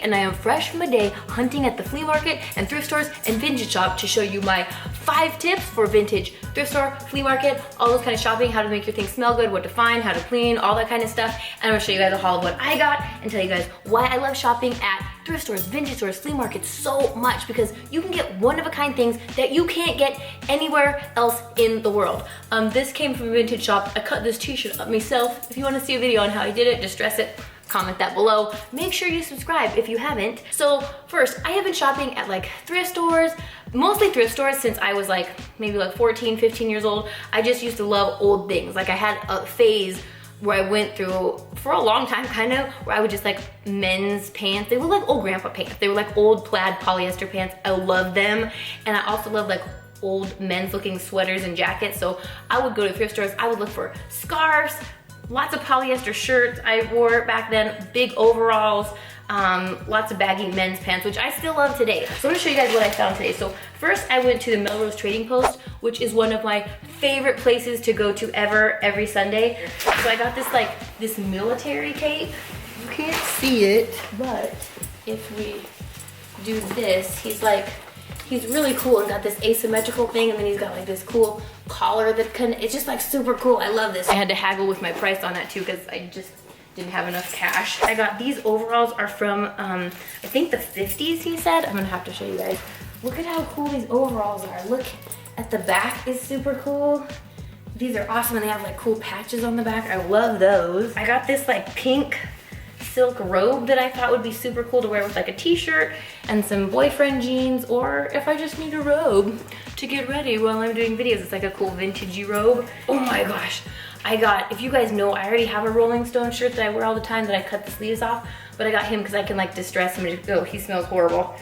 and I am fresh from a day hunting at the flea market and thrift stores and vintage shop to show you my 5 tips for vintage thrift store, flea market, all those kind of shopping, how to make your things smell good, what to find, how to clean, all that kind of stuff. And I'm gonna show you guys a haul of what I got and tell you guys why I love shopping at thrift stores, vintage stores, flea markets so much, because you can get one-of-a-kind things that you can't get anywhere else in the world. This came from a vintage shop. I cut this t-shirt up myself. If you want to see a video on how I did it, just dress it, comment that below. Make sure you subscribe if you haven't. So first, I have been shopping at like thrift stores, mostly thrift stores since I was like maybe like 14, 15 years old. I just used to love old things. Like I had a phase where I went through for a long time kind of, where I would just like men's pants. They were like old grandpa pants. They were like old plaid polyester pants. I love them. And I also love like old men's looking sweaters and jackets. So I would go to thrift stores. I would look for scarves, lots of polyester shirts I wore back then, big overalls, lots of baggy men's pants, which I still love today. So I'm gonna show you guys what I found today. So first I went to the Melrose Trading Post, which is one of my favorite places to go to ever, every Sunday. So I got this military cape. You can't see it, but if we do this, he's really cool and got this asymmetrical thing, and then he's got like this cool collar that it's just like super cool. I love this. I had to haggle with my price on that too because I just didn't have enough cash. I got these overalls are from, I think the 50s he said. I'm gonna have to show you guys. Look at how cool these overalls are. Look at the back is super cool. These are awesome and they have like cool patches on the back. I love those. I got this like pink silk robe that I thought would be super cool to wear with like a t-shirt and some boyfriend jeans, or if I just need a robe to get ready while I'm doing videos. It's like a cool vintagey robe. Oh my gosh. I got, if you guys know, I already have a Rolling Stone shirt that I wear all the time that I cut the sleeves off, but I got him because I can like distress him and just, oh, he smells horrible.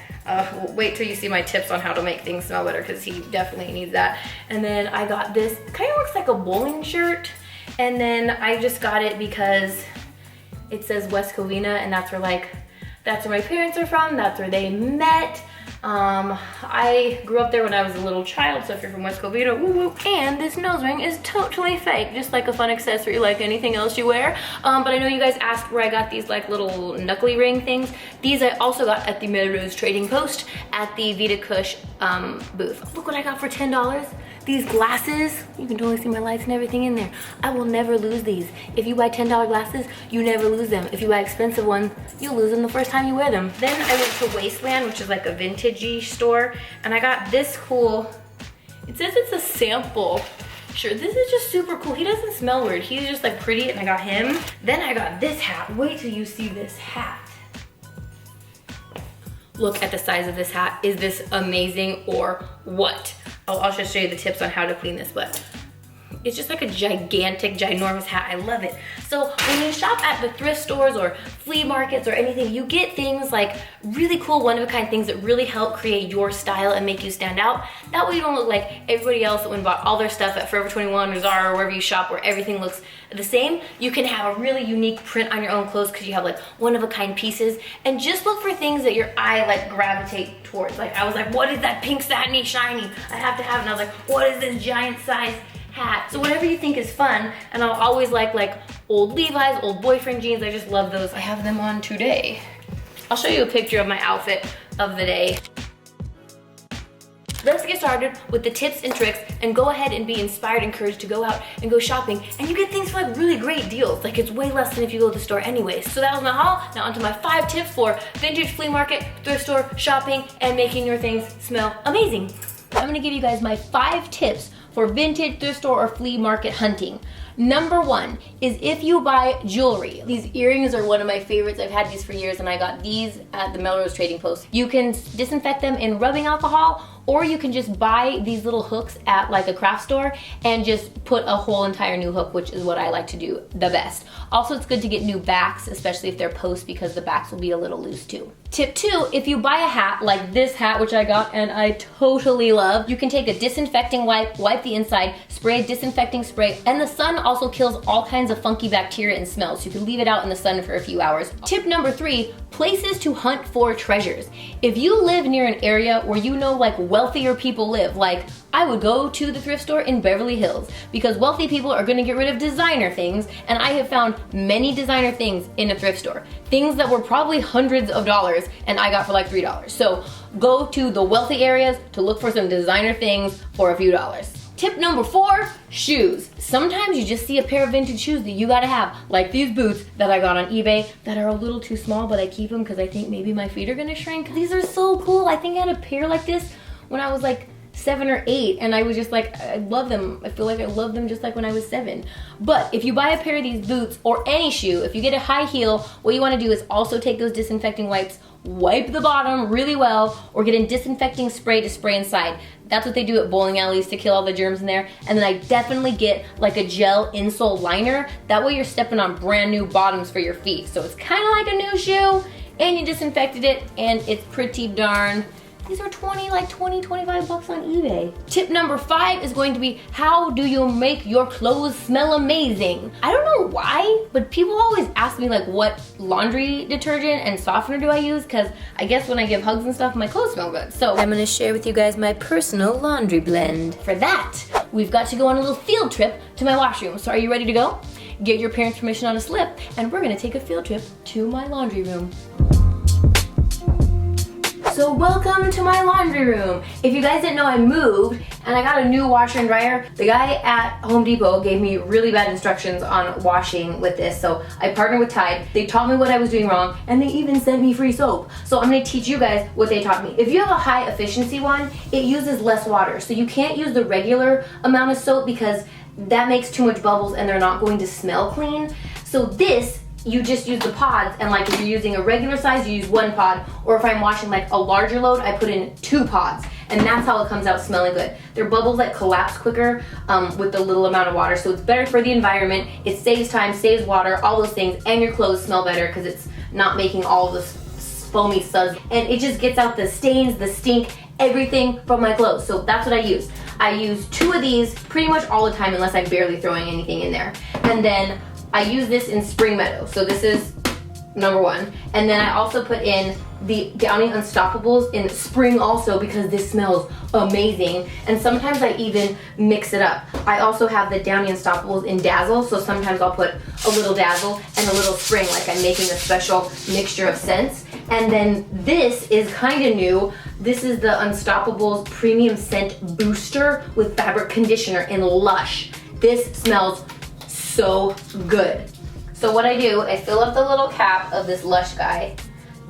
Wait till you see my tips on how to make things smell better because he definitely needs that. And then I got this, kind of looks like a bowling shirt. And then I just got it because it says West Covina, and that's where my parents are from. That's where they met. I grew up there when I was a little child, so if you're from West Covina, woo woo. And this nose ring is totally fake, just like a fun accessory like anything else you wear. But I know you guys asked where I got these like little knuckly ring things. These I also got at the Melrose Trading Post at the Vita Kush booth. Look what I got for $10. These glasses, you can totally see my lights and everything in there. I will never lose these. If you buy $10 glasses, you never lose them. If you buy expensive ones, you'll lose them the first time you wear them. Then I went to Wasteland, which is like a vintagey store, and I got this cool, it says it's a sample shirt. This is just super cool. He doesn't smell weird. He's just like pretty, and I got him. Then I got this hat. Wait till you see this hat. Look at the size of this hat. Is this amazing or what? I'll just show you the tips on how to clean this, but it's just like a gigantic, ginormous hat. I love it. So when you shop at the thrift stores or flea markets or anything, you get things like really cool, one-of-a-kind things that really help create your style and make you stand out. That way you don't look like everybody else that went and bought all their stuff at Forever 21 or Zara or wherever you shop where everything looks the same. You can have a really unique print on your own clothes because you have like one-of-a-kind pieces, and just look for things that your eye like gravitate towards. Like I was like, what is that pink satiny shiny? I have to have it. And I was like, what is this giant size hat? So whatever you think is fun, and I'll always like old Levi's, old boyfriend jeans. I just love those. I have them on today. I'll show you a picture of my outfit of the day. Let's get started with the tips and tricks and go ahead and be inspired and encouraged to go out and go shopping, and you get things for like really great deals. Like it's way less than if you go to the store anyways. So that was my haul. Now onto my 5 tips for vintage flea market, thrift store, shopping, and making your things smell amazing. I'm gonna give you guys my 5 tips for vintage, thrift store, or flea market hunting. Number 1 is if you buy jewelry. These earrings are one of my favorites. I've had these for years, and I got these at the Melrose Trading Post. You can disinfect them in rubbing alcohol, or you can just buy these little hooks at like a craft store and just put a whole entire new hook, which is what I like to do the best. Also, it's good to get new backs, especially if they're post, because the backs will be a little loose too. Tip 2, if you buy a hat like this hat, which I got and I totally love, you can take a disinfecting wipe the inside, spray a disinfecting spray, and the sun also kills all kinds of funky bacteria and smells, so you can leave it out in the sun for a few hours. Tip number 3, places to hunt for treasures. If you live near an area where you know like wealthier people live, like I would go to the thrift store in Beverly Hills because wealthy people are gonna get rid of designer things, and I have found many designer things in a thrift store. Things that were probably hundreds of dollars $5 and I got for like $3. So go to the wealthy areas to look for some designer things for a few dollars. Tip number 4, shoes. Sometimes you just see a pair of vintage shoes that you gotta have, like these boots that I got on eBay that are a little too small, but I keep them because I think maybe my feet are gonna shrink. These are so cool. I think I had a pair like this when I was like 7 or 8, and I was just like, I love them. I feel like I love them just like when I was 7. But if you buy a pair of these boots or any shoe, if you get a high heel, what you wanna do is also take those disinfecting wipes, wipe the bottom really well, or get a disinfecting spray to spray inside. That's what they do at bowling alleys to kill all the germs in there. And then I definitely get like a gel insole liner. That way you're stepping on brand new bottoms for your feet. So it's kind of like a new shoe, and you disinfected it, and it's pretty darn. These are 25 bucks on eBay. Tip number 5 is going to be, how do you make your clothes smell amazing? I don't know why, but people always ask me like what laundry detergent and softener do I use, because I guess when I give hugs and stuff, my clothes smell good. So I'm gonna share with you guys my personal laundry blend. For that, we've got to go on a little field trip to my washroom. So are you ready to go? Get your parents' permission on a slip, and we're gonna take a field trip to my laundry room. So welcome to my laundry room. If you guys didn't know, I moved and I got a new washer and dryer. The guy at Home Depot gave me really bad instructions on washing with this, so I partnered with Tide. They taught me what I was doing wrong, and they even sent me free soap. So I'm gonna teach you guys what they taught me. If you have a high efficiency one, it uses less water. So you can't use the regular amount of soap because that makes too much bubbles and they're not going to smell clean. So this, you just use the pods, and like if you're using a regular size, you use 1 pod, or if I'm washing like a larger load, I put in 2 pods, and that's how it comes out smelling good. Their bubbles like collapse quicker with the little amount of water, so it's better for the environment, it saves time, saves water, all those things, and your clothes smell better because it's not making all this foamy suds, and it just gets out the stains, the stink, everything from my clothes. So that's what I use. I use 2 of these pretty much all the time unless I'm barely throwing anything in there. And then I use this in Spring Meadow, so this is number 1. And then I also put in the Downy Unstoppables in Spring also because this smells amazing. And sometimes I even mix it up. I also have the Downy Unstoppables in Dazzle, so sometimes I'll put a little Dazzle and a little Spring, like I'm making a special mixture of scents. And then this is kind of new. This is the Unstoppables Premium Scent Booster with fabric conditioner in Lush. This smells so good. So what I do, I fill up the little cap of this Lush guy.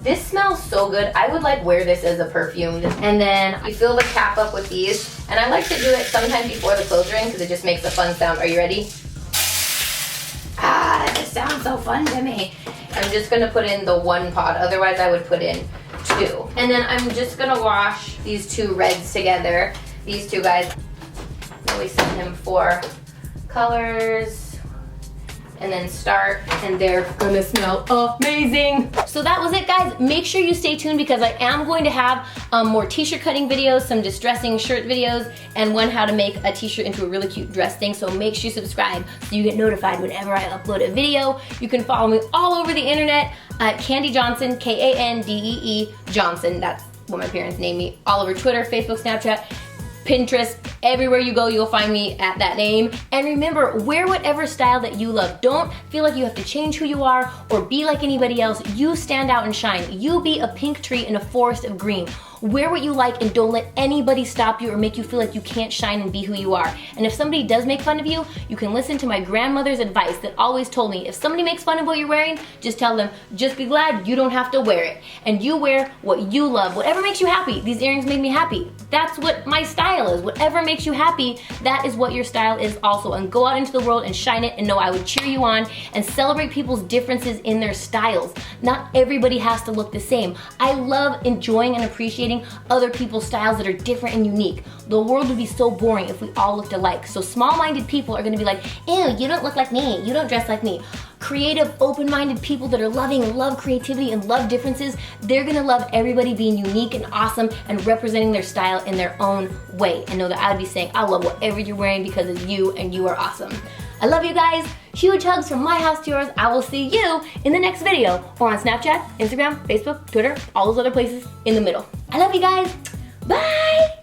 This smells so good. I would like wear this as a perfume. And then you fill the cap up with these. And I like to do it sometimes before the clothes ring because it just makes a fun sound. Are you ready? Ah, this sounds so fun to me. I'm just gonna put in the 1 pod. Otherwise I would put in 2. And then I'm just gonna wash these 2 reds together. These 2 guys. Then we send him 4 colors. And then start, and they're gonna smell amazing. So that was it, guys. Make sure you stay tuned because I am going to have more t-shirt cutting videos, some distressing shirt videos, and one how to make a t-shirt into a really cute dress thing. So make sure you subscribe so you get notified whenever I upload a video. You can follow me all over the internet at Kandee Johnson, Kandee Johnson. That's what my parents named me. All over Twitter, Facebook, Snapchat, Pinterest, everywhere you go, you'll find me at that name. And remember, wear whatever style that you love. Don't feel like you have to change who you are or be like anybody else. You stand out and shine. You be a pink tree in a forest of green. Wear what you like and don't let anybody stop you or make you feel like you can't shine and be who you are. And if somebody does make fun of you, you can listen to my grandmother's advice that always told me, if somebody makes fun of what you're wearing, just tell them, just be glad you don't have to wear it. And you wear what you love, whatever makes you happy. These earrings make me happy. That's what my style is. Whatever makes you happy, that is what your style is also. And go out into the world and shine it, and know I would cheer you on and celebrate people's differences in their styles. Not everybody has to look the same. I love enjoying and appreciating other people's styles that are different and unique. The world would be so boring if we all looked alike. So small-minded people are gonna be like, ew, you don't look like me, you don't dress like me. Creative, open-minded people that are loving and love creativity and love differences, they're gonna love everybody being unique and awesome and representing their style in their own way. And know that I'd be saying, I love whatever you're wearing because it's you and you are awesome. I love you guys. Huge hugs from my house to yours. I will see you in the next video, or on Snapchat, Instagram, Facebook, Twitter, all those other places in the middle. I love you guys. Bye.